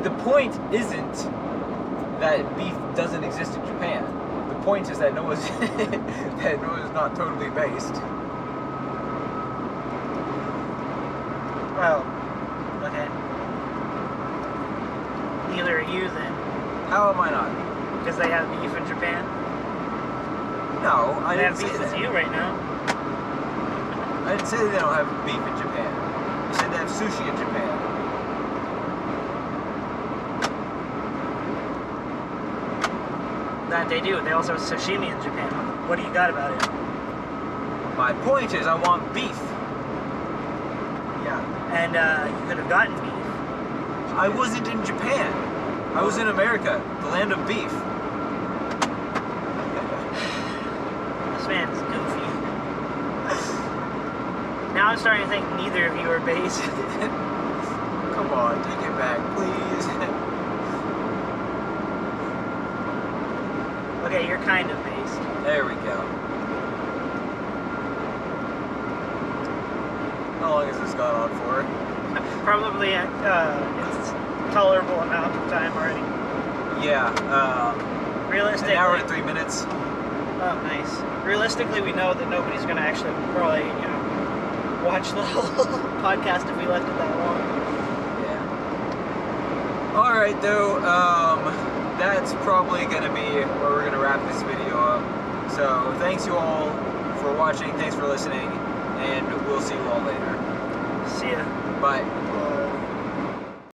The point isn't that beef doesn't exist in Japan. The point is that Noah's that Noah's not totally based.
Well, okay. Neither are you then,
How am I not?
because they have beef in Japan.
No, I
They
didn't
have
say
beef with
that.
you right now.
I didn't say they don't have beef in Japan. I said they have sushi in Japan.
That they do. They also have sashimi in Japan. What do you got about it?
My point is I want beef.
Yeah.
And you could have gotten beef.
I wasn't in Japan. I was in America, the land of beef.
This man's goofy. Now I'm starting to think neither of you are based.
Come on, take it back, please.
Okay, you're kind of based.
There we go. How long has this gone on for?
Probably it's tolerable amount of time already.
Yeah,
Um, Realistically,
an hour and 3 minutes.
oh nice. Realistically, we know that nobody's gonna actually probably watch the whole podcast if we left it that long.
Yeah. Alright though, that's probably gonna be where we're gonna wrap this video up. So thanks you all for watching, thanks for listening, and we'll see you all later.
See ya.
Bye.
Well,